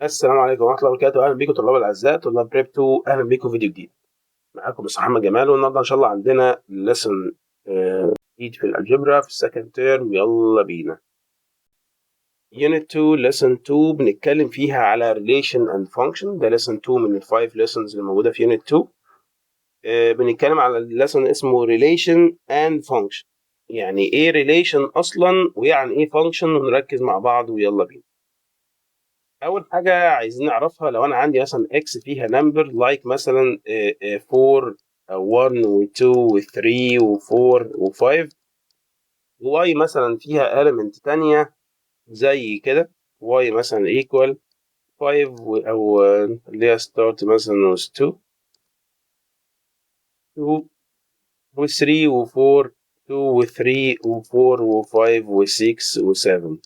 السلام عليكم ورحمة الله وبركاته. أهلا بيكم طلاب الأعزاء، طلاب بريب 2. أهلا بيكم في فيديو جديد. معاكم مستر محمد جمال، والنهارده إن شاء الله عندنا ليسن جديد في الألجبرا في السكند تيرم. يلا بينا. Unit 2 Lesson 2 بنتكلم فيها على Relation and Function. ده Lesson 2 من ال 5 lessons اللي موجودة في Unit 2. بنتكلم على lesson اسمه Relation and Function. يعني إيه Relation أصلا ويعني إيه Function، ونركز مع بعض ويلا بينا. اول حاجه عايزين نعرفها، لو انا عندي مثلا اكس فيها نمبر لايك مثلا 4 او 1 و2 و3 و4 و5، واي مثلا فيها element تانية زي كده، واي مثلا equal 5 او اللي هي start مثلا with 2 2 و3 و4 2 و3 و4 و5 و6 و7.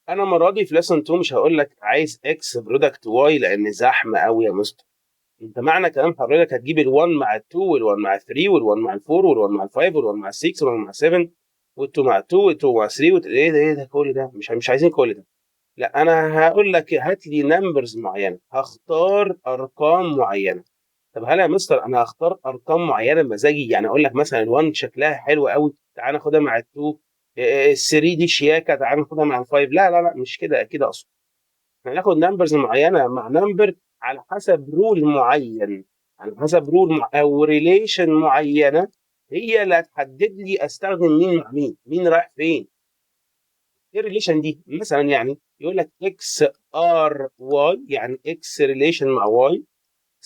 انا المره دي في lesson 2 مش هقول لك عايز اكس برودكت واي لان زحمه قوي يا مستر. انت معنى كلام حضرتك هتجيب ال1 مع ال2 وال1 مع ال3 وال1 مع ال4 وال1 مع ال5 وال1 مع ال6 وال1 مع ال7 وال2 مع ال2 وال2 مع ال3 ايه ده كل ده؟ مش عايزين كل ده. لا، انا هقول لك هات لي نمبرز معينه، هختار ارقام معينه. طب هل يا مستر انا هختار ارقام معينه بمزاجي؟ يعني اقول لك مثلا ال1 شكلها حلو قوي، تعال ناخدها مع ال2. ال3 دي شياكه، تعال ناخدها مع ال5. لا مش كده اكيد اقصد. هناخد نمبرز معينه مع نمبر على حسب رول معين، على حسب رول او ريليشن معينه، هي اللي هتحدد لي استخدم مين مع مين، مين رايح فين. ايه الريليشن دي؟ مثلا يعني يقول لك اكس ار واي، يعني اكس ريليشن مع واي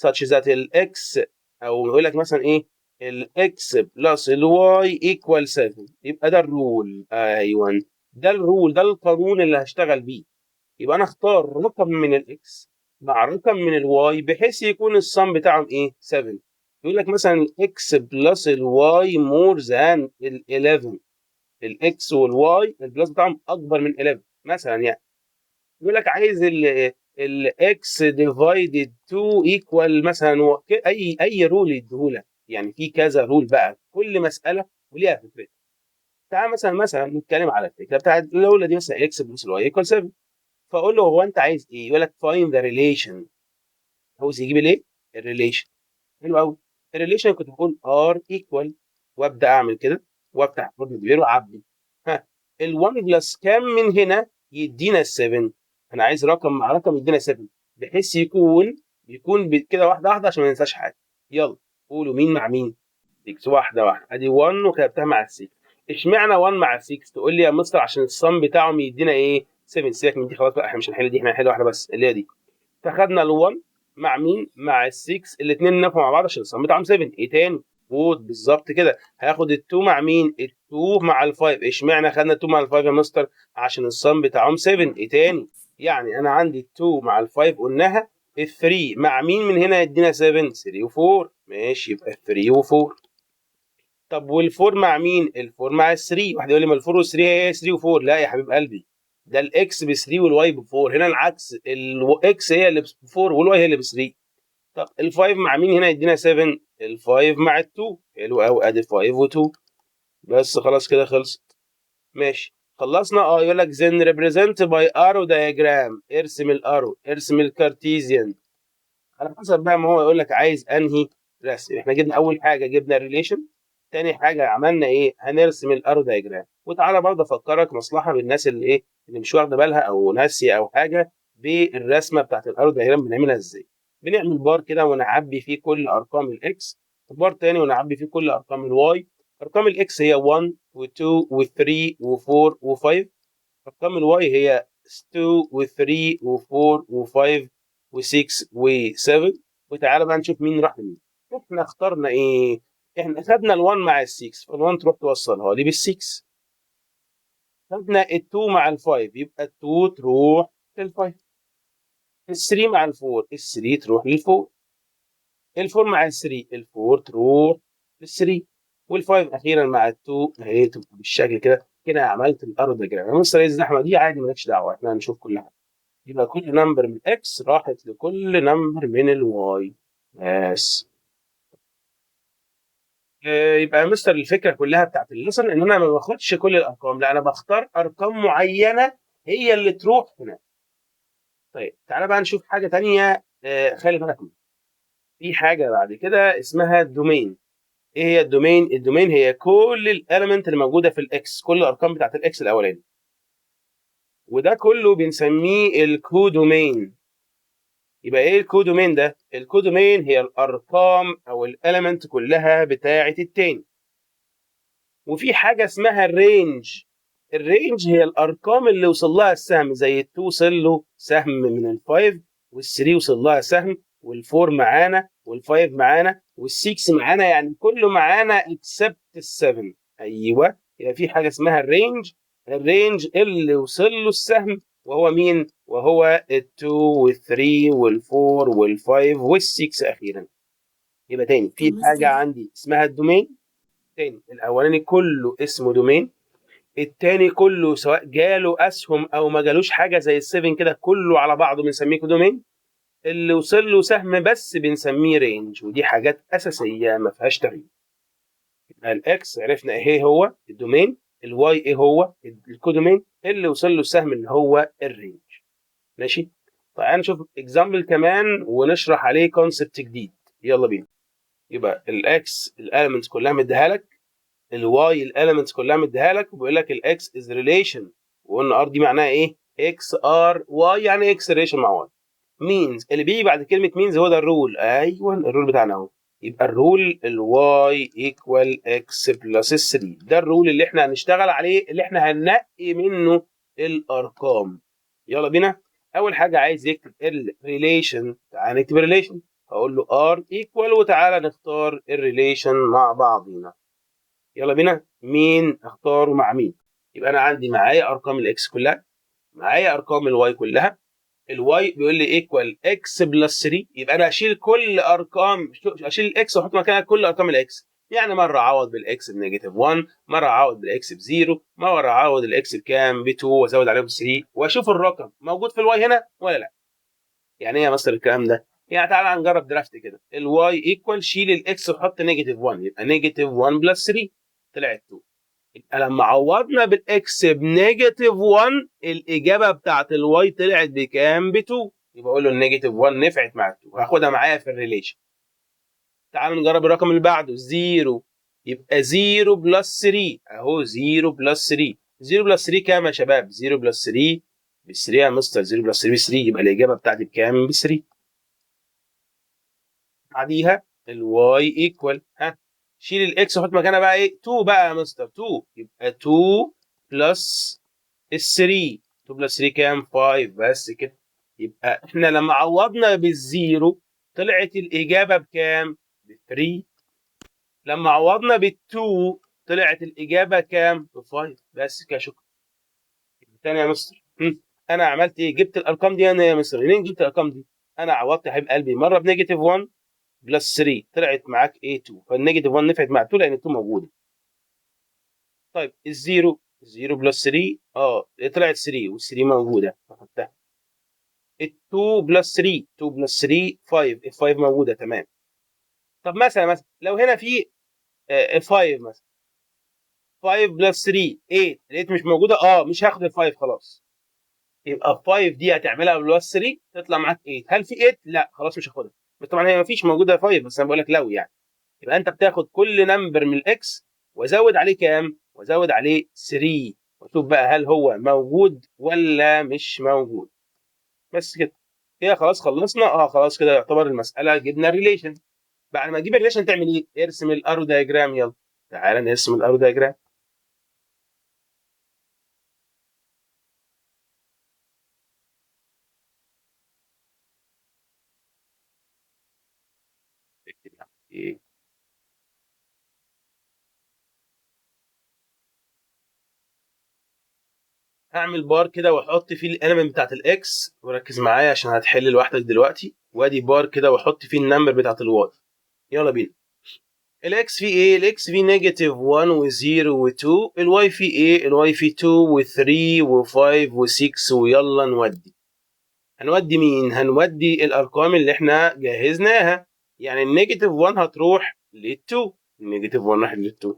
such that الاكس، او يقول لك مثلا ايه، الاكس بلس الواي ايكوال 7. يبقى ده الرول. ايوه، ده الرول، ده القانون اللي هشتغل بيه. يبقى انا اختار رقم من الاكس مع رقم من الواي بحيث يكون الصم بتاعهم ايه 7. يقول لك مثلا الاكس بلس الواي مور ذان ال 11، الاكس والواي البلس بتاعهم اكبر من 11 مثلا يعني. يقول لك عايز الاكس ديفايدد 2 ايكوال مثلا اي رول يديهولك. يعني في كذا رول بقى، كل مساله وليها فكرتها. تعال مثلا نتكلم على الفكره بتاعت الاولى دي، مثلا اكس بلس الواي ايكوال 7. فاقول له هو انت عايز ايه؟ يقول لك فايند ذا ريليشن. عاوز يجيب الايه؟ الريليشن. حلو قوي. الريليشن كنت بقول ار ايكوال، وابدا اعمل كده وافتح فورم كبير واعبي. ها، ال1 بلس كام من هنا يدينا ال7؟ انا عايز رقم مع رقم يدينا 7، بحيث يكون كده واحده واحده عشان ما ننساش حاجه. يلا قولوا مين مع مين. 6 واحده واحده. ادي 1 وكتبتها مع ال6. اشمعنى 1 مع 6؟ تقول لي يا مستر عشان الصم بتاعهم يدينا ايه 7. سيبك من دي خلاص بقى، احنا مش هنحل دي، احنا هنحل واحده بس اللي هي دي. فخدنا ال1 مع مين؟ مع ال6، الاثنين نفعوا مع بعض عشان الصم بتاعهم 7. ايه تاني؟ وود بالظبط كده. هاخد ال2 مع مين؟ ال2 مع ال5. اشمعنى خدنا ال2 مع ال5 يا مستر؟ عشان الصم بتاعهم 7. ايه تاني؟ يعني انا عندي ال2 مع ال5 قلناها. ال3 مع مين من هنا يدينا 7؟ 3 و4. ماشي، يبقى 3 و4. طب وال4 مع مين؟ ال4 مع ال3. واحد يقول لي ما ال4 وال3 هي 3 و4. لا يا حبيب قلبي، ده الاكس ب 3 والواي ب 4. هنا العكس، الاكس هي اللي ب 4 والواي هي اللي ب 3. طب ال5 مع مين هنا يدينا 7؟ ال5 مع ال2. حلو قوي، ادي 5 و2. بس خلاص كده خلصت. ماشي خلصنا. يقول لك then represent by arrow diagram. ارسم الارو، ارسم الكارتيزيان، على حسب بقى ما هو يقول لك عايز انهي رسم. احنا جبنا اول حاجه جبنا الريليشن، تاني حاجه عملنا ايه؟ هنرسم الارو دايجرام. وتعالى برضه افكرك مصلحه بالناس اللي ايه، اللي مش واخده بالها او ناسيه او حاجه، بالرسمه بتاعت الارو دايجرام بنعملها ازاي. بنعمل بار كده ونعبي فيه كل ارقام الاكس، بار تاني ونعبي فيه كل ارقام الواي. ارقام الاكس هي 1 و2 و3 و4 و5. ارقام الواي هي 2 و3 و4 و5 و6 و7. وتعالى بقى نشوف مين راح لمين. احنا اخترنا ايه؟ احنا خدنا ال1 مع ال6، فال1 تروح توصلها لي بال6. خدنا ال2 مع ال5، يبقى ال2 تروح لل5. ال3 مع ال4، ال3 تروح لل4. ال4 مع ال3، ال4 تروح لل3. وال5 اخيرا مع ال2 اهي تبقى بالشكل كده. كده عملت الارض جرام. مستر ايه الزحمه دي؟ عادي مالكش دعوه، احنا هنشوف كل حاجه. يبقى كل نمبر من اكس راحت لكل نمبر من الواي. بس يبقى يا مستر الفكره كلها بتاعت الليسن ان انا ما باخدش كل الارقام، لا انا بختار ارقام معينه هي اللي تروح هنا. طيب تعالى بقى نشوف حاجه تانية. خلي بالك في حاجه بعد كده اسمها الدومين. ايه هي الدومين؟ الدومين هي كل الاليمنت اللي موجوده في الاكس، كل الارقام بتاعت الاكس الاولاني، وده كله بنسميه الكودومين. يبقى ايه الكودومين ده؟ الكودومين هي الارقام او الاليمنت كلها بتاعه التاني. وفي حاجه اسمها الرينج. الرينج هي الارقام اللي وصل لها السهم، زي ال2 وصل له سهم من ال5، وال3 وصل لها سهم، وال4 معانا، وال5 معانا، وال6 معانا، يعني كله معانا اكسبت ال7. ايوه، يبقى في حاجه اسمها الرينج. الرينج اللي وصل له السهم وهو مين؟ وهو ال2 وال3 وال4 وال5 وال6 اخيرا. يبقى تاني طب في حاجه مستر. عندي اسمها الدومين. تاني الاولاني كله اسمه دومين، التاني كله سواء جاله اسهم او ما جالوش حاجه زي السيفن كده كله على بعضه بنسميه دومين. اللي وصل له سهم بس بنسميه رينج، ودي حاجات اساسيه ما فيهاش تغيير. يبقى الاكس عرفنا ايه هو الدومين، الواي ايه هو الكودومين، اللي وصل له السهم اللي هو الرينج. ماشي. تعال نشوف اكزامبل كمان ونشرح عليه كونسبت جديد. يلا بينا. يبقى الاكس الاليمنتس كلها مديها لك، الواي الاليمنتس كلها مديها لك، وبيقول لك الاكس از ريليشن، وقلنا ار دي معناها ايه؟ اكس ار واي، يعني اكس ريليشن مع واي. مينز اللي بيجي بعد كلمه مينز هو ده الرول. ايوه الرول بتاعنا اهو. يبقى الرول الواي ايكوال اكس بلس 3، ده الرول اللي احنا هنشتغل عليه، اللي احنا هننقي منه الارقام. يلا بينا. اول حاجه عايز يكتب الريليشن، تعال نكتب الريليشن. هقول له ار ايكوال، وتعالى نختار الريليشن مع بعضينا. يلا بينا. مين اختاره مع مين؟ يبقى انا عندي معايا ارقام الاكس كلها، معايا ارقام الواي كلها. الواي بيقول لي ايكوال اكس بلس 3، يبقى انا اشيل كل ارقام، اشيل الاكس واحط مكانها كل ارقام الاكس. يعني مره اعوض بالاكس بنيجاتيف 1، مره اعوض بالاكس بزيرو، مره اعوض الاكس بكام ب2 وازود عليهم 3، واشوف الرقم موجود في الواي هنا ولا لا. يعني ايه يا مستر الكلام ده؟ يعني تعالى نجرب درافت كده. الواي ايكوال شيل الاكس وحط نيجاتيف 1، يبقى نيجاتيف 1 بلس 3 طلعت 2. يبقى لما عوضنا بالاكس بنيجاتيف 1، الاجابه بتاعت الواي طلعت بكام؟ ب 2. يبقى اقول له النيجاتيف 1 نفعت مع 2، هاخدها معايا في الريليشن. تعال نجرب الرقم اللي بعده 0. يبقى 0 بلس 3 اهو، 0 بلس 3. 0 بلس 3 كام يا شباب؟ 0 بلس 3 ب 3 يا مستر. 0 بلس 3 ب 3، يبقى الاجابه بتاعتي بكام؟ ب 3. بعديها الواي ايكوال، ها، شيل الاكس وحط مكانها بقى ايه؟ 2 بقى يا مستر. 2 يبقى 2 بلس ال 3. 2 بلس 3 كام؟ 5. بس كده. يبقى احنا لما عوضنا بالزيرو طلعت الاجابه بكام؟ ب 3. لما عوضنا بال2 طلعت الاجابه كام؟ ب 5. بس كده، شكرا. تاني يا مستر. انا عملت ايه؟ جبت الارقام دي انا يا مستر. منين جبت الارقام دي؟ انا عوضت يا حبيب قلبي مره بنيجاتيف 1 بلس 3 طلعت معاك ايه؟ 2. فالنيجاتيف 1 نفعت مع 2 لان 2 موجوده. طيب الزيرو، 0 بلس 3 طلعت 3، وال3 موجوده فحطها. ال2 بلس 3، 2 بلس 3 5، ال5 موجوده تمام. طب مثلا لو هنا في 5 مثلا، 5 بلس 3 8، لقيت مش موجوده، مش هاخد ال5 خلاص. يبقى 5 دي هتعملها بلس 3 تطلع معاك 8. هل في 8؟ لا خلاص مش هاخدها. بس طبعا هي ما فيش موجوده 5، بس انا بقول لك لو يعني. يبقى انت بتاخد كل نمبر من الاكس وازود عليه كام؟ وازود عليه 3، واشوف بقى هل هو موجود ولا مش موجود. بس كده. كده خلاص خلصنا. خلاص كده يعتبر المساله جبنا الريليشن. بعد ما تجيب الريليشن تعمل ايه؟ ارسم الارو دايجرام. يلا تعالى نرسم الارو دايجرام. اكتب يعني ايه. هعمل بار كده واحط فيه الاليمنت بتاعت الاكس، وركز معايا عشان هتحل لوحدك دلوقتي. وادي بار كده واحط فيه النمبر بتاعت الواي. يلا بينا. الاكس فيه ايه؟ الاكس فيه نيجاتيف 1 و0 و2. الواي فيه ايه؟ الواي فيه 2 و3 و5 و6. ويلا نودي. هنودي مين؟ هنودي الارقام اللي احنا جهزناها. يعني النيجاتيف 1 هتروح لل2، النيجاتيف 1 راح لل2.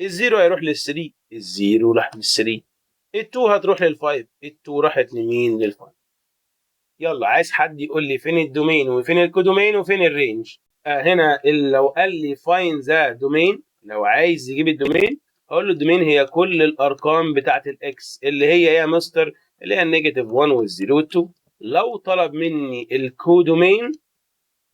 الزيرو هيروح لل3، الزيرو راح لل3. ال2 هتروح لل5، ال2 راحت لمين؟ لل5. يلا عايز حد يقول لي فين الدومين وفين الكودومين وفين الرينج. هنا لو قال لي فاين ذا دومين، لو عايز يجيب الدومين اقول له الدومين هي كل الارقام بتاعت الاكس اللي هي يا مستر اللي هي النيجاتيف 1 والزيرو 2. لو طلب مني الكودومين،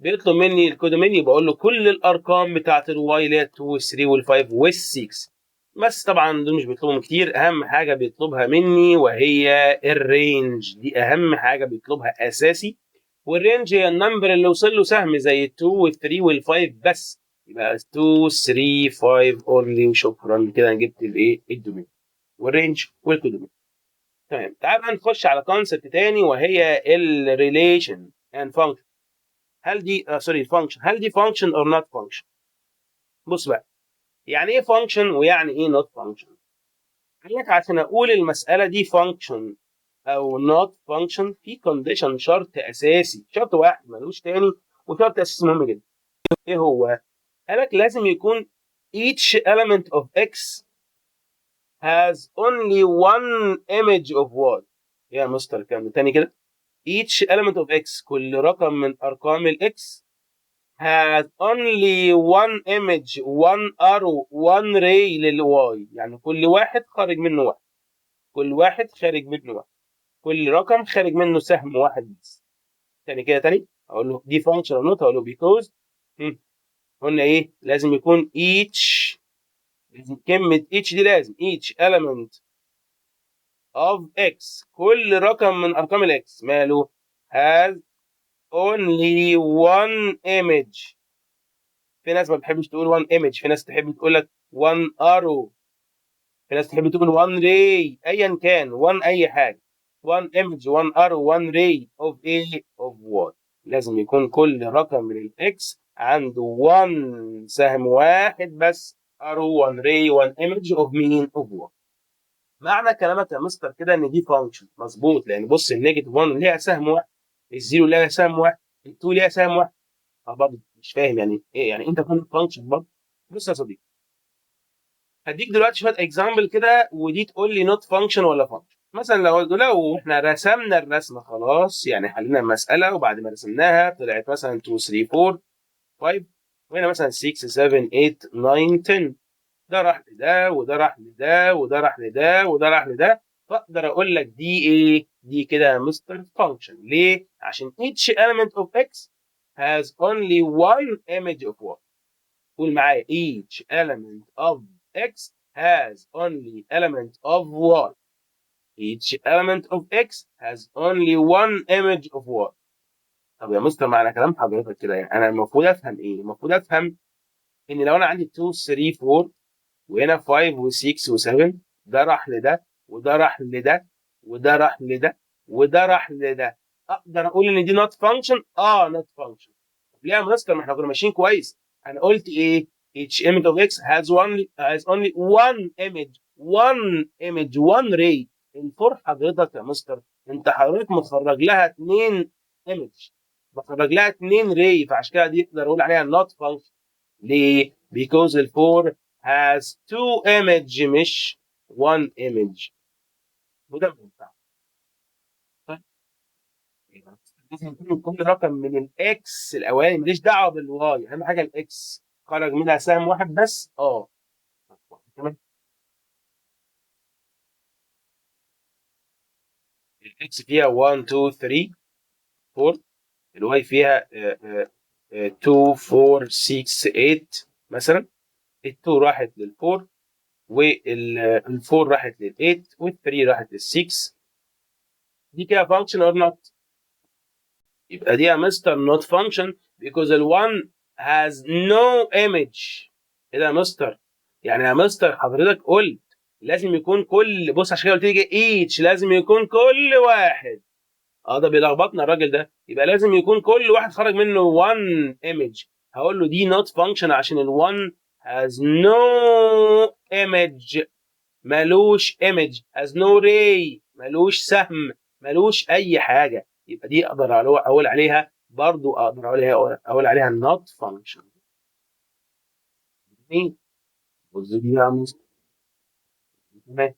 بيطلب مني الكودومين يبقى اقول له كل الارقام بتاعت الواي اللي هي 2 وال3 وال5 وال6. بس طبعا دول مش بيطلبهم كتير، اهم حاجه بيطلبها مني وهي الرينج، دي اهم حاجه بيطلبها اساسي. والرينج هي النمبر اللي وصل له سهم زي ال2 وال3 وال5 بس، يبقى 2 3 5 اونلي وشكرا كده، انا جبت الايه الدومين والرينج والكودومين. تمام، تعال بقى نخش على كونسبت تاني وهي الريليشن اند فانكشن. هل دي سوري فانكشن، هل دي فانكشن اور نوت فانكشن؟ بص بقى، يعني ايه فانكشن ويعني ايه نوت فانكشن؟ قال لك عشان اقول المساله دي فانكشن او نوت فانكشن في كونديشن، شرط اساسي، شرط واحد ملوش تاني، وشرط اساسي مهم جدا. ايه هو؟ قال لك لازم يكون each element of x has only one image of y. يا مستر كام تاني كده؟ each element of x، كل رقم من ارقام الاكس has only one image one arrow one ray للواي، يعني كل واحد خارج منه واحد، كل واحد خارج منه واحد، كل رقم خارج منه سهم واحد بس. تاني كده تاني اقول له دي فانكشن او نوت، اقول له because قلنا ايه لازم يكون each، لازم كلمة each دي لازم each element of x، كل رقم من ارقام الاكس ماله has only one image. في ناس ما بتحبش تقول one image، في ناس تحب تقول لك one arrow، في ناس تحب تقول one ray، ايا كان one اي حاجه، one image one arrow one ray of a of what. لازم يكون كل رقم من الاكس عنده one سهم واحد بس، arrow one ray one image of مين of what. معنى كلامك يا مستر كده ان دي فانكشن مظبوط، لان بص النيجاتيف 1 ليها سهم واحد، الزيرو ليها سهم واحد، ال2 ليها سهم واحد. برضه مش فاهم يعني ايه، يعني انت كنت فانكشن برضه. بص يا صديقي، هديك دلوقتي شويه اكزامبل كده ودي تقول لي نوت فانكشن ولا فانكشن. مثلا لو احنا رسمنا الرسمه خلاص، يعني حلينا المساله وبعد ما رسمناها طلعت مثلا 2 3 4 5، وهنا مثلا 6 7 8 9 10، ده راح لده وده راح لده وده راح لده وده راح لده، فاقدر اقول لك دي ايه؟ دي كده يا مستر فانكشن. ليه؟ عشان each element of x has only one image of y. قول معايا each element of x has only element of y. each element of x has only one image of y. طب يا مستر معنى كلام حضرتك كده يعني انا المفروض افهم ايه؟ المفروض افهم ان لو انا عندي 2 3 4 وهنا 5 و6 و7، ده راح لده وده راح لده وده راح لده وده راح لده، اقدر اقول ان دي نوت فانكشن؟ اه نوت فانكشن. ليه يا مستر؟ ما احنا كنا ماشيين كويس. انا قلت ايه؟ each image of x has only one image one image one ray. الفور حضرتك يا مستر انت حضرتك مخرج لها اتنين image، مخرج لها اتنين ray، فعشان كده دي اقدر اقول عليها not function. ليه؟ because الفور has two image مش one image. وده بينفع. لازم يكون كل رقم من الاكس الاولاني ماليش دعوه بالواي، اهم حاجه الاكس خرج منها سهم واحد بس. تمام. الاكس فيها 1 2 3 4، الواي فيها 2 4 6 8 مثلا، ال2 راحت لل4 وال4 راحت لل8 وال3 راحت لل6. دي كده فانكشن اور نوت؟ يبقى دي يا مستر نوت فانكشن because ال1 has no image. ايه ده يا مستر؟ يعني يا مستر حضرتك قلت لازم يكون كل، بص عشان كده قلت لي each لازم يكون كل واحد. ده بيلخبطنا الراجل ده. يبقى لازم يكون كل واحد خرج منه one image. هقول له دي not function عشان ال1 has no image، ملوش image، has no ray، ملوش سهم، ملوش اي حاجه. يبقى دي اقدر اقول عليها برضو، اقدر اقول عليها not function. مين؟ بص دي يا مصطفى. تمام.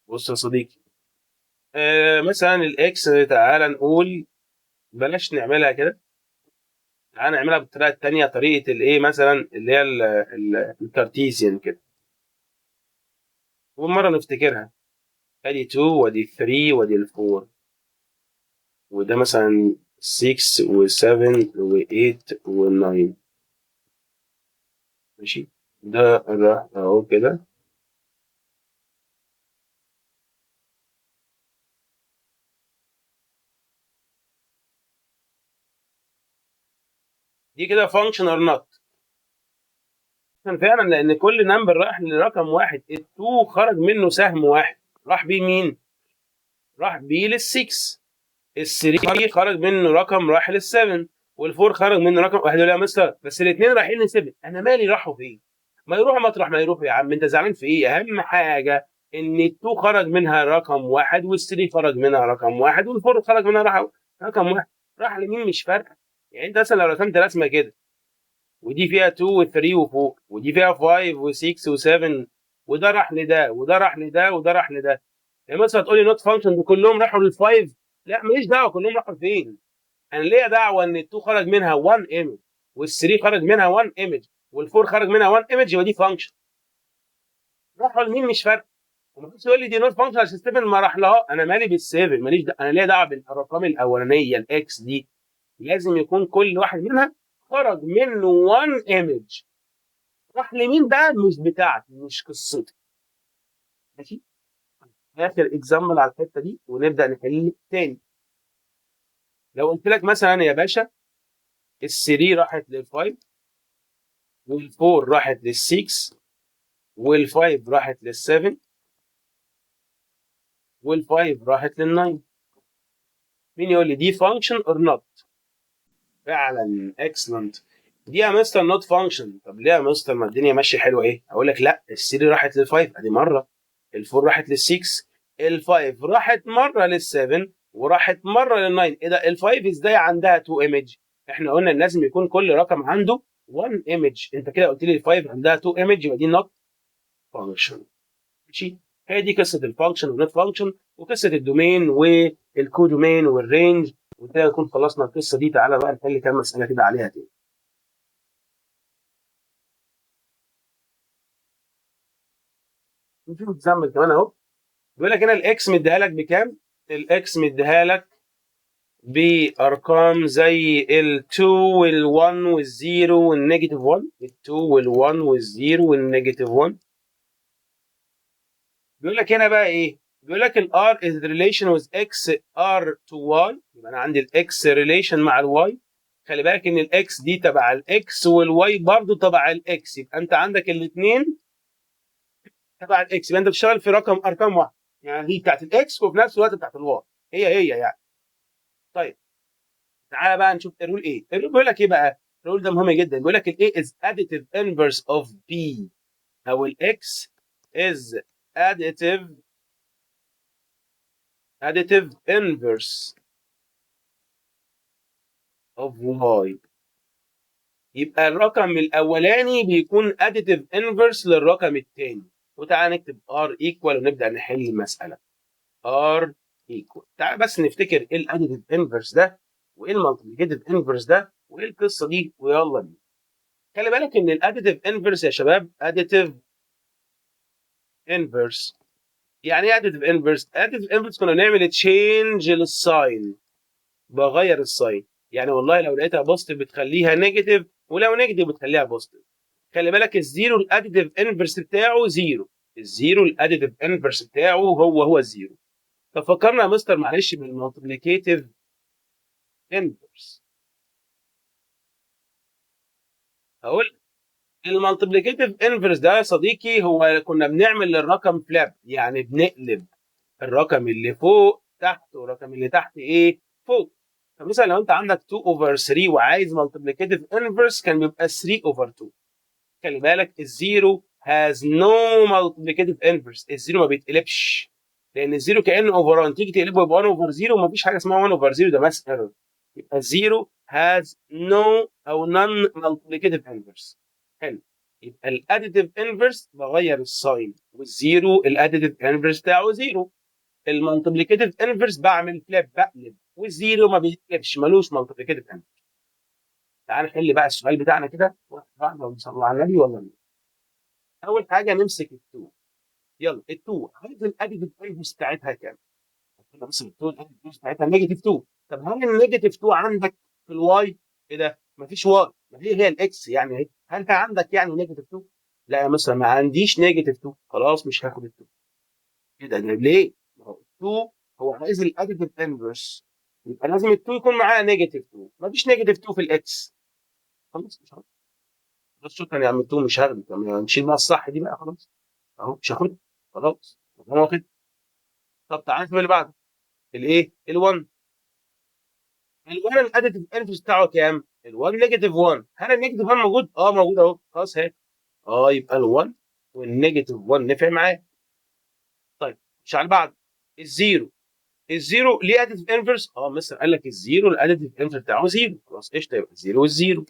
بص يا صديقي، مثلا الاكس تعالى نقول بلاش نعملها كده، تعالى نعملها بالطريقه الثانيه، طريقه الايه مثلا اللي هي الكارتيزيان كده، ومره نفتكرها. ادي 2 وادي 3 وادي 4، وده مثلا 6 و7 و8 و9. ماشي، ده راح اهو كده. دي كده فانكشن اور نوت فعلا، لان كل نمبر راح لرقم واحد. ال2 خرج منه سهم واحد، راح بيه مين؟ راح بيه لل6. ال3 خرج منه رقم راح لل7، وال4 خرج منه رقم واحد. يقول لي يا مستر بس الاثنين رايحين ل7، انا مالي راحوا فين؟ ما يروحوا مطرح ما يروحوا يا عم، انت زعلان في ايه؟ اهم حاجه ان ال2 خرج منها رقم واحد، وال3 خرج منها رقم واحد، وال4 خرج منها رقم واحد. راح لمين مش فارقه. يعني انت مثلا لو رسمت رسمه كده، ودي فيها 2 و3 و4، ودي فيها 5 و6 و7، وده راح لده وده راح لده وده راح لده، يعني مثلا تقول لي نوت فانكشن كلهم راحوا لل5؟ لا ماليش دعوه كلهم راحوا فين. انا ليا دعوه ان ال2 خرج منها 1 ايمج، وال3 خرج منها 1 ايمج، وال4 خرج منها 1 ايمج، يبقى دي فانكشن. راحوا لمين مش فارقه. وما حدش يقول لي دي نوت فانكشن عشان 7 ما راح لها، انا مالي بال7، ماليش انا ليا دعوه بالارقام الاولانيه الاكس دي، لازم يكون كل واحد منها خرج منه 1 ايمج. راح لمين ده مش بتاعتي، مش قصتي. ماشي، اخر اكزامبل على الحته دي ونبدا نحل تاني. لو قلت لك مثلا يا باشا ال3 راحت لل5، وال4 راحت لل6، وال5 راحت لل7، وال5 راحت لل9، مين يقول لي دي فانكشن اور نوت؟ فعلا اكسلنت. دي يا مستر نوت فانكشن. طب ليه يا مستر ما الدنيا ماشيه حلوه؟ ايه اقول لك، لا ال3 راحت لل5 ادي مره، ال4 راحت لل6، ال5 راحت مره لل7، وراحت مره لل9. ايه ده ال5 ازاي عندها 2 ايمج؟ احنا قلنا ان لازم يكون كل رقم عنده 1 ايمج. انت كده قلت لي ال5 عندها 2 ايمج، يبقى دي نوت فانكشن. ماشي، هي دي قصه الفانكشن والنوت فانكشن، وقصه الدومين والكودومين والرينج. وكده نكون خلصنا القصه دي. تعالى بقى نحل كام مساله كده عليها تاني. نشوف اكزامبل كمان اهو. بيقول لك هنا الاكس مديها لك بكام؟ الاكس مديها لك بارقام زي ال2 وال1 وال0 والنيجاتيف 1، ال2 وال1 وال0 والنيجاتيف 1. بيقول لك هنا بقى ايه؟ بيقول لك الار is relation with x r to y، يبقى انا عندي الاكس relation مع الواي. خلي بالك ان الاكس دي تبع الاكس والواي برضه تبع الاكس، يبقى انت عندك الاثنين تبع الاكس، يبقى انت بتشتغل في ارقام واحده، يعني دي بتاعت الاكس وفي نفس الوقت بتاعت الواي، هي يعني. طيب تعالى بقى نشوف الرول ايه. الرول بيقول لك ايه بقى؟ الرول ده مهم جدا. بيقول لك الاي is additive inverse of b، او الاكس is additive inverse of y. يبقى الرقم الاولاني بيكون additive inverse للرقم الثاني. وتعالى نكتب r equal ونبدا نحل المساله. r equal، تعالى بس نفتكر ايه الاديتيف انفرس ده، وايه المالتيبليكيتيف انفرس ده، وايه القصه دي، ويلا بينا. خلي بالك ان الاديتيف انفرس يا شباب، اديتيف انفرس يعني ايه اديتيف انفرس؟ اديتيف انفرس كنا نعمل تشينج للساين، بغير الساين. يعني والله لو لقيتها بوزيتيف بتخليها نيجاتيف، ولو نيجاتيف بتخليها بوزيتيف. خلي بالك الزيرو الاديتيف انفرس بتاعه زيرو، الزيرو الاديتيف انفرس بتاعه هو الزيرو. طب فكرنا يا مستر معلش بالمالتيبليكيتيف انفرس. هقول المالتيبليكيتيف انفرس ده يا صديقي هو كنا بنعمل للرقم فلاب، يعني بنقلب الرقم اللي فوق تحت والرقم اللي تحت ايه فوق. فمثلا لو انت عندك 2 اوفر 3 وعايز مالتيبليكيتيف انفرس كان بيبقى 3 اوفر 2. خلي بالك الزيرو هاز نو مالتيبليكيتيف انفرس، الزيرو ما بيتقلبش، لان الزيرو كانه اوفر 1، تيجي تقلبه يبقى 1 اوفر 0، ومفيش حاجه اسمها 1 اوفر 0، ده ماس ايرور. يبقى الزيرو هاز نو او نون مالتيبليكيتيف انفرس. حلو، يبقى الاديتيف انفرس بغير الساين، والزيرو الاديتيف انفرس بتاعه زيرو. المالتيبليكيتيف انفرس بعمل فليب، بقلب، والزيرو ما بيتقلبش، ملوش مالتيبليكيتيف انفرس. تعال نحل بقى السؤال بتاعنا كده واحده واحده ونصلي على النبي ولا لا. اول حاجه نمسك ال2. يلا ال2 عايز الاديتيف انفرس بتاعتها كام؟ كده بس ال2 الاديتيف انفرس بتاعتها نيجاتيف 2. طب هل النيجاتيف 2 عندك في الواي؟ ايه ده؟ مفيش واي، ما هي الاكس يعني اهي. هل عندك يعني نيجاتيف 2؟ لا يا مستر ما عنديش نيجاتيف 2، خلاص مش هاخد ال2. ايه ده ليه؟ ما هو 2 هو عايز الاديتيف انفرس، يبقى لازم ال2 يكون معاه نيجاتيف 2، مفيش نيجاتيف 2 في الاكس، خلاص مش هاخد. بس شكرا يا عم 2 مش هاخده، طب نشيل بقى الصح دي بقى خلاص، اهو مش هاخدها، خلاص هو واخد. طب تعالى نشوف اللي بعده، الايه؟ ال1. ال1 الاديتيف انفرس بتاعه كام؟ ال1 نيجاتيف 1. هل النيجاتيف 1 موجود؟ اه موجود اهو، خلاص اهي. يبقى ال1 والنيجاتيف 1 نفع معاه. طيب مش على بعض. الزيرو، الزيرو ليه اديتيف انفرس؟ مستر قال لك الزيرو الاديتيف انفرس بتاعه زيرو، خلاص قشطه، يبقى الزيرو والزيرو.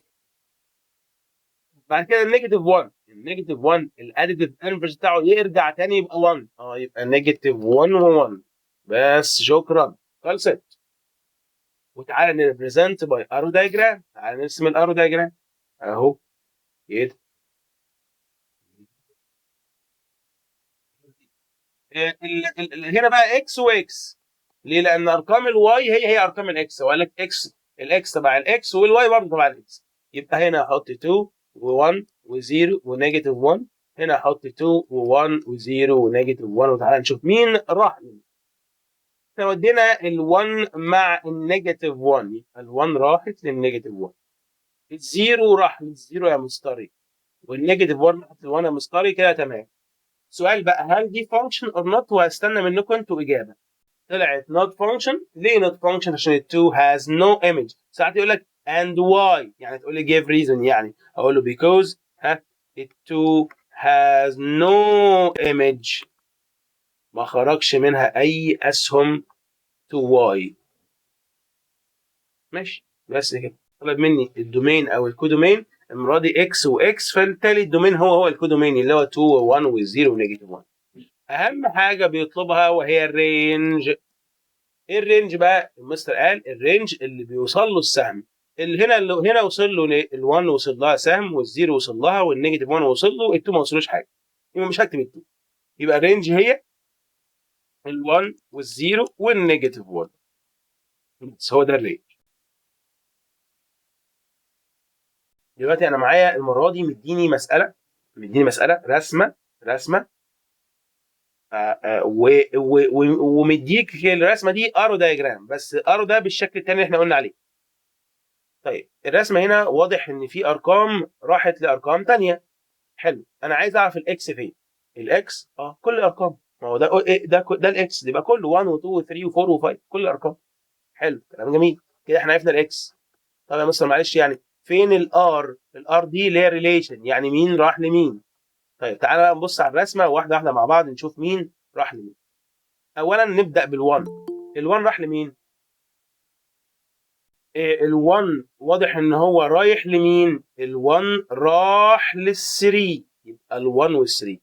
بعد كده النيجاتيف 1، النيجاتيف 1 الاديتيف انفرس بتاعه يرجع تاني يبقى 1، يبقى نيجاتيف 1 و1. بس شكرا، خلصت. وتعالى نريبريزنت باي ارو دايجرام، تعالى نرسم الارو دايجرام اهو كده. هنا بقى اكس واكس، ليه؟ لان ارقام الواي هي ارقام الاكس، وقال لك اكس، الاكس تبع الاكس والواي برضه تبع الاكس. يبقى هنا احط 2 و1 و0 ونيجاتيف 1، هنا احط 2 و1 و0 ونيجاتيف 1. وتعالى نشوف مين راح مين. احنا ودينا ال1 مع النيجاتيف 1، يبقى ال1 راحت للنيجاتيف 1، الزيرو راح للزيرو يا مستري، والنيجاتيف 1 راحت ل1 يا مستري، كده تمام. سؤال بقى، هل دي فانكشن اور نوت؟ وهستنى منكم انتوا اجابه. طلعت not function. ليه not function؟ عشان ال 2 has no image. ساعات يقول لك and why، يعني تقول لي give reason، يعني اقول له because ال 2 has no image، ما خرجش منها اي اسهم to why. ماشي بس كده. طلب مني الدومين او الكودومين، المره دي اكس واكس، فبالتالي الدومين هو الكودومين اللي هو 2 و1 و0 ونيجاتيف 1. اهم حاجه بيطلبها وهي الرينج. ايه الرينج بقى؟ المستر قال الرينج اللي بيوصل له السهم، اللي هنا وصل له ال1 وصل لها سهم، والزيرو وصل لها، والنيجاتيف 1 وصل له، ال2 ما وصلوش حاجه، يبقى مش هكتب ال2. يبقى الرينج هي ال1 والزيرو والنيجاتيف 1، بس هو ده الرينج. دلوقتي انا معايا المره دي مديني مساله رسمه ومديك الرسمه دي ارو دايجرام، بس ارو ده بالشكل الثاني اللي احنا قلنا عليه. طيب الرسمه هنا واضح ان في ارقام راحت لارقام ثانيه. حلو، انا عايز اعرف الاكس فين. الاكس كل الارقام، ما هو ده إيه؟ ده الاكس، يبقى كله 1 و2 و3 و4 و5 كل الارقام. حلو كلام جميل، كده احنا عرفنا الاكس. طب يا مستر معلش، يعني فين الار دي اللي هي ريليشن، يعني مين راح لمين. طيب تعالى بقى نبص على الرسمه واحده واحده مع بعض نشوف مين راح لمين. اولا نبدا بال1. ال1 راح لمين؟ ال1 واضح ان هو رايح لمين؟ ال1 راح لل3، يبقى ال1 وال3.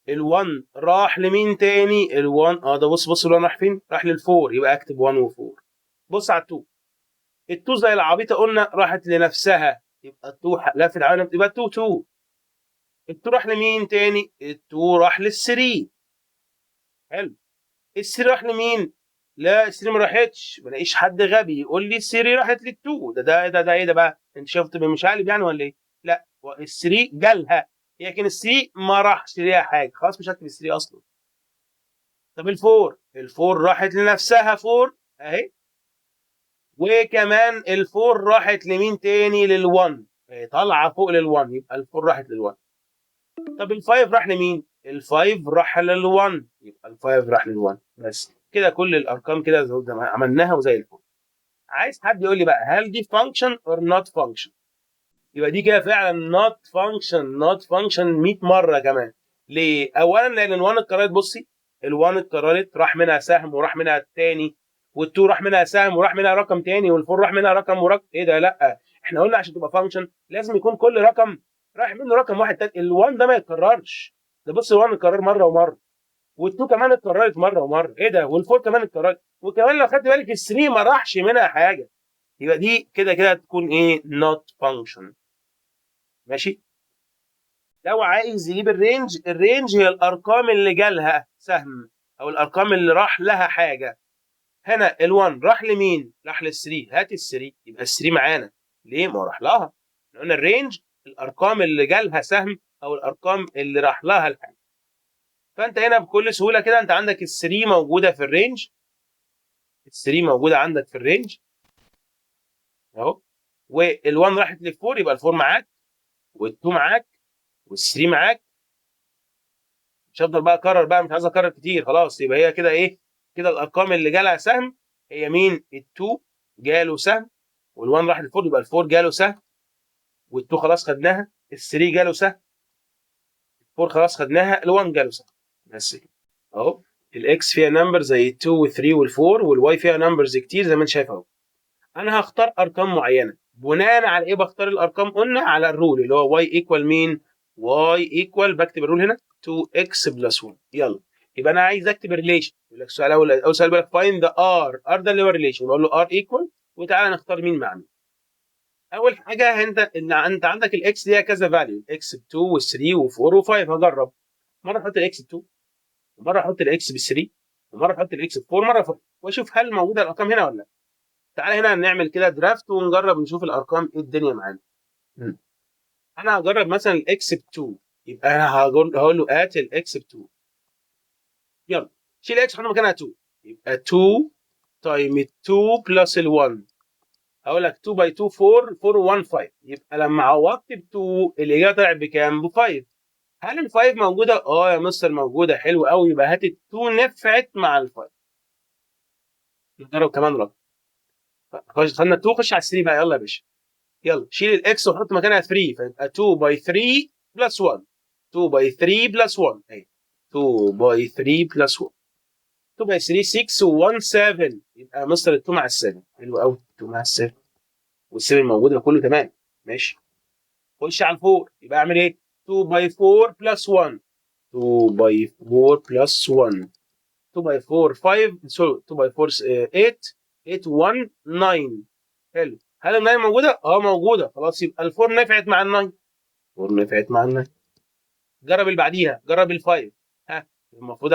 ال1 راح لمين تاني؟ ال1 ده بص ال1 راح فين؟ راح لل4، يبقى اكتب 1 و4. بص على ال2، ال2 زي العبيطه قلنا راحت لنفسها، يبقى ال2 لفت على يبقى 2 2. ال2 راح لمين تاني؟ ال2 راح لل3. حلو، ال3 راح لمين؟ لا ال3 ما راحتش، ما لاقيش حد غبي يقول لي ال3 راحت لل2. ده ايه ده بقى؟ انت شفت مش عالب يعني ولا ايه؟ لا ال3 جالها، لكن ال3 ما راحش ليها حاجه، خلاص مش هكتب ال3 اصلا. طب الفور راحت لنفسها 4 اهي، وكمان الفور راحت لمين تاني؟ لل1، طالعه فوق لل1، يبقى الفور راحت لل1. طب الفايف راح لمين؟ الفايف راح لل1، يبقى الفايف راح لل1. بس كده كل الارقام كده زي ما عملناها وزي الفل. عايز حد يقول لي بقى هل دي فانكشن اور نوت فانكشن؟ يبقى دي كده فعلا نوت فانكشن 100 مره كمان. ليه؟ اولا لان ال1 اتكررت، بصي ال1 اتكررت راح منها سهم وراح منها الثاني، وال2 راح منها سهم وراح منها رقم ثاني، وال4 راح منها رقم ورقم. ايه ده؟ لا احنا قلنا عشان تبقى فانكشن لازم يكون كل رقم رايح منه رقم واحد تاني، ال1 ده ما يتكررش. ده بص ال1 اتكرر مره ومره، وال2 كمان اتكررت مره ومره، ايه ده، وال4 كمان اتكررت، وكمان لو خدت بالك ال3 ما راحش منها حاجه، يبقى دي كده كده تكون ايه؟ not function. ماشي. لو عايز يجيب الرينج، الرينج هي الارقام اللي جالها سهم او الارقام اللي راح لها حاجه. هنا ال1 راح لمين؟ راح لل3، هات ال3، يبقى ال3 معانا ليه؟ ما هو راح لها. قلنا الرينج الارقام اللي جالها سهم او الارقام اللي راح لها الحاجه. فانت هنا بكل سهوله كده انت عندك ال3 موجوده في الرينج، ال3 موجوده عندك في الرينج اهو، وال1 راحت لل4 يبقى ال4 معاك، وال2 معاك، وال3 معاك. مش هفضل بقى اكرر بقى، مش عايز اكرر كتير خلاص. يبقى هي كده ايه؟ كده الارقام اللي جالها سهم هي مين؟ ال2 جاله سهم، وال1 راح لل4 يبقى ال4 جاله سهم، وال2 خلاص خدناها، ال3 جاله سهم، ال4 خلاص خدناها، ال1 جاله سهم. بس كده اهو. الاكس فيها نمبر زي ال2 وال3 وال4، والواي فيها نمبرز كتير زي ما انت شايف اهو. انا هختار ارقام معينه، بناء على ايه بختار الارقام؟ قلنا على الرول اللي هو y ايكوال مين؟ y ايكوال، بكتب الرول هنا 2x بلس 1. يلا، يبقى انا عايز اكتب الريليشن. يقول لك السؤال اول سؤال بيقول لك فايند ذا r ده اللي هو الريليشن، نقول له r ايكوال، وتعالى نختار مين مع مين. اول حاجه انت عندك الاكس ليها كذا فاليو، اكس ب 2 و3 و4 و5. هجرب مره احط الاكس ب 2، ومره احط الاكس ب 3، ومره احط الاكس ب 4، مره 5، واشوف هل موجوده الارقام هنا ولا لا. تعالى هنا نعمل كده درافت ونجرب نشوف الارقام ايه الدنيا معانا. انا هجرب مثلا الاكس ب 2، يبقى انا هقول له ات الاكس ب 2. يلا شيل اكس حط مكانها 2، يبقى 2 تايم 2 بلس ال 1. هقول لك 2 باي 2 4، 4 و 1 5. يبقى لما عوضت ب 2 الاجابه طلعت بكام؟ ب 5. هل ال 5 موجوده؟ اه يا مستر موجوده، حلو قوي. يبقى هات ال 2 نفعت مع ال 5. نجرب كمان رقم. خدنا 2، خش على 3 بقى، يلا يا باشا. يلا شيل الاكس وحط مكانها 3، فيبقى 2 باي 3 بلس 1. 2 باي 3 بلس 1 اهي، 2 باي 3 بلس 1. 2 باي 3 6 و1 7. يبقى مستر 2 مع ال 7، حلو قوي. 2 مع ال 7 وال7 موجوده كله تمام. ماشي. خش على ال 4، يبقى اعمل ايه؟ 2 باي 4 بلس 1. 2 باي 4 بلس 1. 2 باي 4 5، سوري 2 باي 4 8. 8 1 9. حلو. هل ال 9 موجوده؟ اه موجوده. خلاص يبقى ال 4 نفعت مع ال 9. 4 نفعت مع ال 9. جرب اللي بعديها، جرب ال 5. ها، المفروض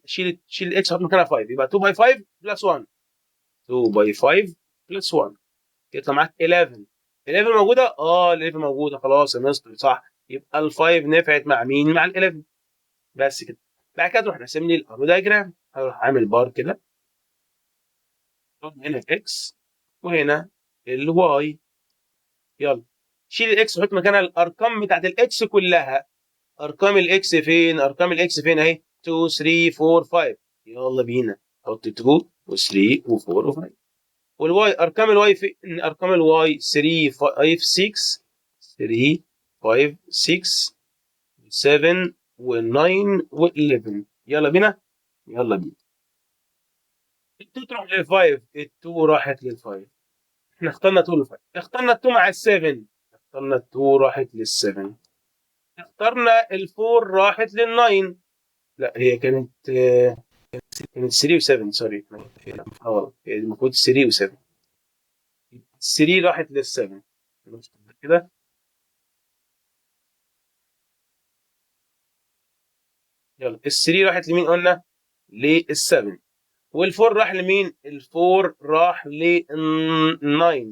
شيل الاكس حط مكانها 5، يبقى 2 باي 5 بلس 1. 2 باي 5 بلس 1 يطلع معاك 11. 11 موجوده؟ اه ال 11 موجوده. خلاص يا مستر صح. يبقى ال 5 نفعت مع مين؟ مع ال 11. بس كده. بعد كده تروح راسم لي الارو دايجرام. هروح عامل بار كده، هنا الاكس وهنا الواي. يلا شيل الاكس وحط مكانها الارقام بتاعت الاكس كلها. ارقام الاكس فين؟ ارقام الاكس فين اهي؟ 2 3 4 5. يلا بينا، حط 2 و3 و4 و5. والواي، ارقام الواي فين؟ ارقام الواي 3 5 6. 3 5 6 7 و9 و11. يلا بينا. يلا بينا. ال2 تروح لل5، ال2 راحت لل5. احنا اخترنا 2 لل5، اخترنا 2 مع ال7، اخترنا 2 راحت لل7، اخترنا ال4 راحت لل9. لا هي كانت كانت 3 و7، سوري. اه المفروض 3 و7. 3 راحت لل7 كده. يلا ال3 راحت لمين قلنا؟ لل7. وال4 راح لمين؟ ال4 راح لل9.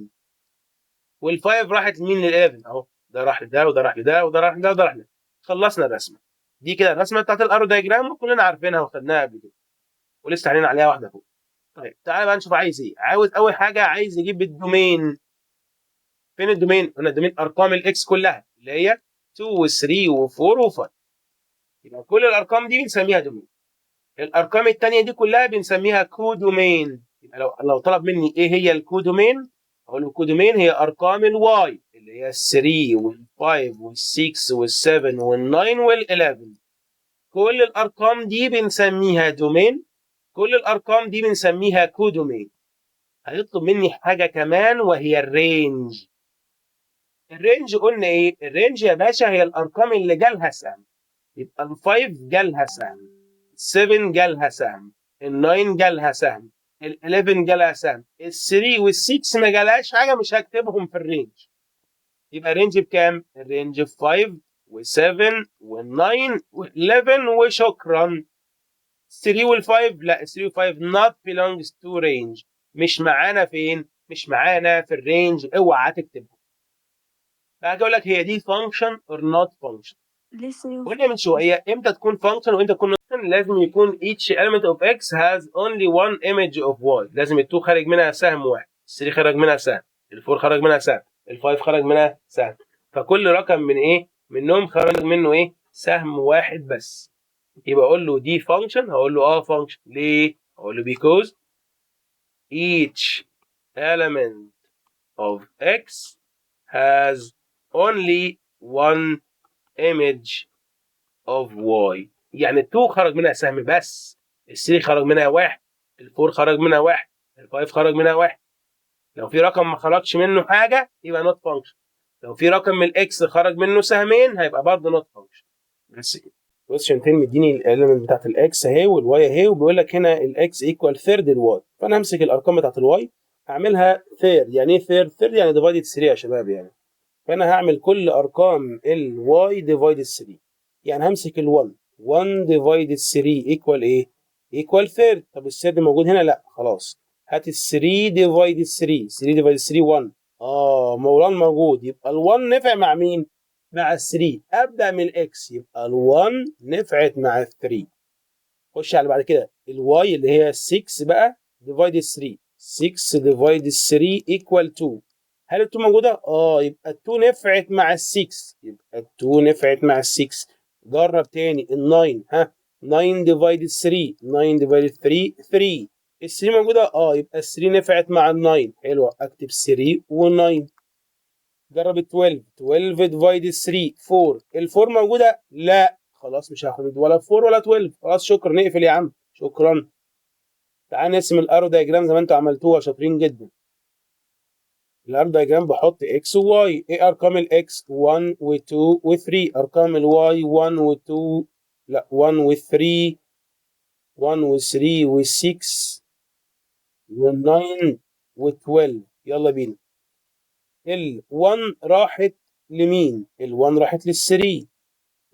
وال5 راحت لمين؟ لل11 اهو. ده راح لده وده راح لده وده راح لده وده راح لده. خلصنا الرسمه. دي كده الرسمه بتاعت الارو دايجرام، وكلنا عارفينها وخدناها قبل كده، ولسه علينا عليها واحده فوق. طيب تعالى بقى نشوف عايز ايه. عاوز اول حاجه عايز يجيب الدومين. فين الدومين؟ قلنا الدومين ارقام الاكس كلها اللي هي 2 و3 و4 و5. يبقى كل الارقام دي بنسميها دومين. الارقام الثانيه دي كلها بنسميها كودومين. يبقى لو طلب مني ايه هي الكودومين، اقول له الكودومين هي ارقام الواي اللي هي 3 وال5 وال6 وال7 وال9 وال11. كل الارقام دي بنسميها دومين. كل الارقام دي بنسميها كودومين. هيطلب مني حاجه كمان وهي الرينج. الرينج قلنا ايه؟ الرينج يا باشا هي الارقام اللي جالها سهم. يبقى ال5 جالها سهم، 7 جالها سهم، ال 9 جالها سهم، ال 11 جالها سهم، ال 3 وال 6 ما جالهاش حاجه، مش هكتبهم في الرينج. يبقى الرينج بكام؟ الرينج ب 5 و7 و9 و11 وشكرا. 3 وال 5 لا، 3 و 5 not belongs to range، مش معانا فين؟ مش معانا في الرينج، اوعى تكتبهم. بعد اقول لك هي دي function or not function. قلنا من شويه امتى تكون function وامتى تكون not function. لازم يكون each element of x has only one image of y. لازم ال2 خارج منها سهم واحد، ال3 خرج منها سهم، ال4 خرج منها سهم، ال5 خرج منها سهم. فكل رقم من ايه؟ منهم خرج منه ايه؟ سهم واحد بس. يبقى اقول له دي function، هقول له function. ليه؟ هقول له because each element of x has only one image of y. يعني ال2 خرج منها سهم بس، ال3 خرج منها واحد، ال4 خرج منها واحد، ال5 خرج منها واحد. لو في رقم ما خرجش منه حاجه يبقى not function. لو في رقم من الاكس خرج منه سهمين هيبقى برضه not function. بس كده. كويشن 10 مديني الاليمنت بتاعت الاكس اهي والواي اهي، وبيقول لك هنا الاكس ايكوال ثيرد الواي. فانا همسك الارقام بتاعت الواي هعملها ثيرد. يعني ايه ثيرد؟ ثيرد يعني ديفايدد 3 يا شباب يعني. فانا هعمل كل ارقام الواي ديفايدد 3. يعني همسك ال1، 1 ديفايدد 3 ايكوال ايه؟ ايكوال ثيرد. طب الثيرد موجود هنا؟ لا، خلاص. هات ال 3 ديفايدد 3، 3 ديفايدد 3 1. مولانا موجود، يبقى ال1 نفع مع مين؟ مع ال 3. ابدا من الاكس، يبقى ال1 نفعت مع ال 3. خش على بعد كده الواي اللي هي 6 بقى ديفايدد 3، 6 ديفايدد 3 ايكوال 2. هل ال2 موجوده؟ يبقى ال2 نفعت مع ال6، يبقى ال2 نفعت مع ال6. جرب تاني ال9، 9 ديفايدد 3، 9 ديفايدد 3 3. ال3 موجوده؟ يبقى ال3 نفعت مع ال9. حلوه، اكتب 3 و9. جرب ال 12، 12 ديفايدد 3 4. ال4 موجوده؟ لا، خلاص مش هاخد ولا 4 ولا 12. خلاص شكرا، نقفل يا عم، شكرا. تعال نرسم الارو دايجرام زي ما انتوا عملتوها، شاطرين جدا. الارو دايجرام بحط اكس وواي. ايه ارقام الاكس؟ 1 و2 و3. ارقام الواي 1 و2، لا 1 و3، 1 و3 و6 و9 و12. يلا بينا. ال1 راحت لمين؟ ال1 راحت لل3،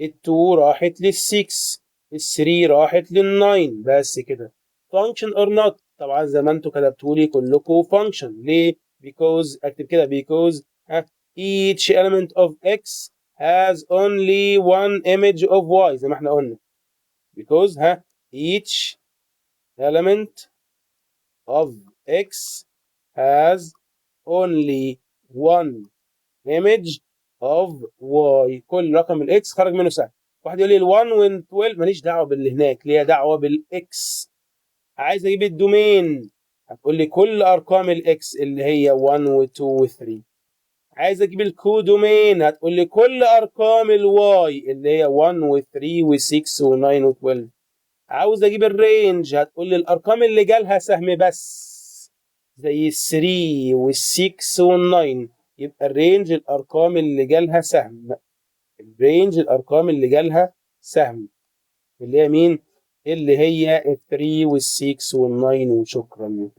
ال2 راحت لل6، ال3 راحت لل9. بس كده. function or not؟ طبعا زي ما انتوا كتبتوا لي كلكم function. ليه؟ because اكتب كده because each element of x has only one image of y زي ما احنا قلنا. because each element of x has only one image of y. كل رقم الاكس خرج منه سهم. واحد يقول لي ال1 وال12 ماليش دعوه باللي هناك، ليا دعوه بالاكس. عايز اجيب الدومين، هتقول لي كل ارقام الاكس اللي هي 1 و2 و3. عايز اجيب الكودومين، هتقول لي كل ارقام الواي اللي هي 1 و3 و6 و9 و12. عاوز اجيب الرينج، هتقول لي الارقام اللي جالها سهم بس زي ال3 وال6 وال9. يبقى الرينج الارقام اللي جالها سهم. الرينج الارقام اللي جالها سهم اللي هي مين؟ اللي هي ال3 وال6 وال9. وشكرا.